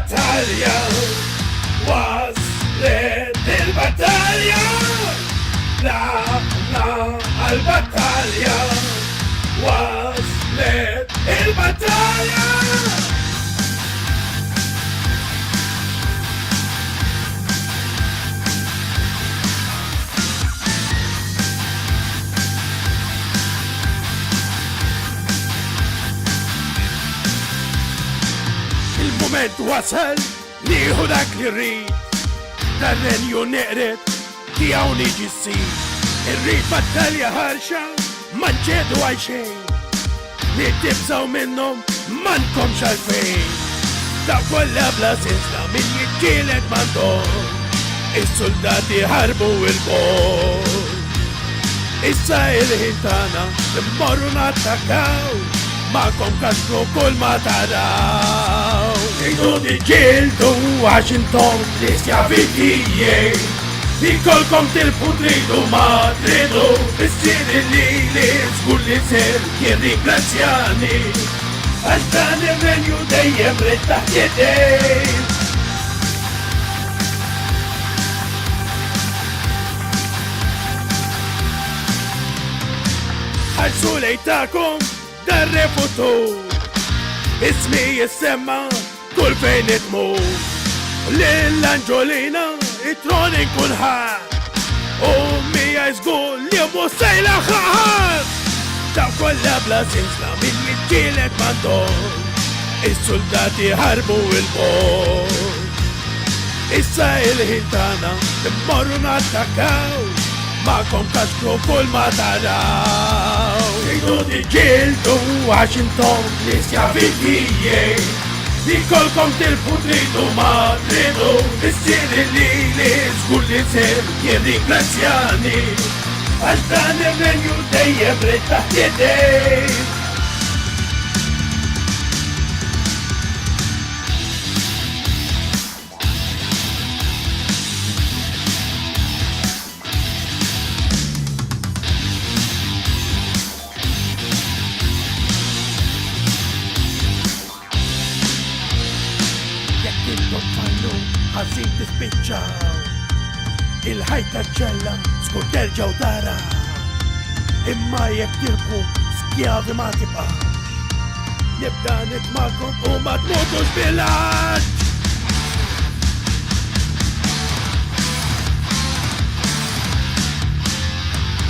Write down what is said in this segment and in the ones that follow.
il-battalja waslet il-battalja Laqna għal-battalja waslet il-battalja Il-moment wasal nieħu dak li rrid dar-renju neqret tiegħu niġi ssir irrid battalja ħarxa ma nċedu għal xejn li tibżgħu minnhom m'għandkomx għalfejn dak kollha bla sinsla min jiġġieled m'għandhom is-soldati ħarbu l-bord issa il-ħin tagħna immorru nattakkaw ma'kom kasru kull ma taraw Tridu tiġġieldu għax intom l-iskjavi tiegħi Ikolkom tilfu tridu ma tridu Issir li żgur li ser jirringrazzjani Għax dan ir-renju dejjem rid taħt yedej Ħarsu lejtakom dar-refutur Ismi jissemma kull fejn itmur Lill-Anġolina it-troni kulħadd U mija jżgur li mhu sejla ħaħat Daw kollha bla sinsla min jiġġieled m'għandhom Is-soldati ħarbu l-bord Issa il-ħin tagħna immorru nattakkaw Ma'kom kaxkru kull ma taraw Tridu tiġġieldu għax intom l-iskjavi tiegħi Ikolkom tilfu tridu ma tridu Issir li żgur li ser jirringrazzjani Għax dan ir-renju dejjem rid taħt yedej Għazin tispiċċaw Il-ħajta ġella skur terġaw dara Imma jek tirbu skjavi ma tibqax Nibda nitmakom u ma tmutux bil-għax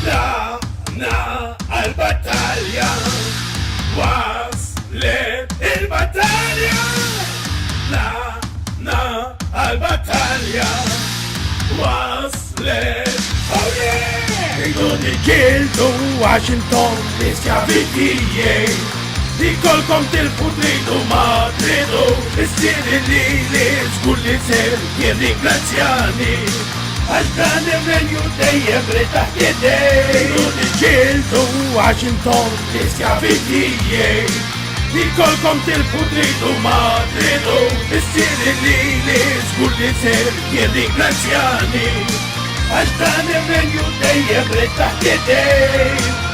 Laqna għal-battalja waslet il-battalja Għal-battalja waslet Oh yeah! Tridu tiġġieldu għax intom l-iskjavi tiegħi Ikolkom tilfu tridu ma tridu Issir li żgur li ser jirringrazzjani Għax dan ir-renju dejjem rid taħt yedej Tridu tiġġieldu għax intom l-iskjavi tiegħi Ikolkom tilfu tridu ma tridu Issir li żgur li ser jirringrazzjani Għax dan ir-renju dejjem rid taħt yedej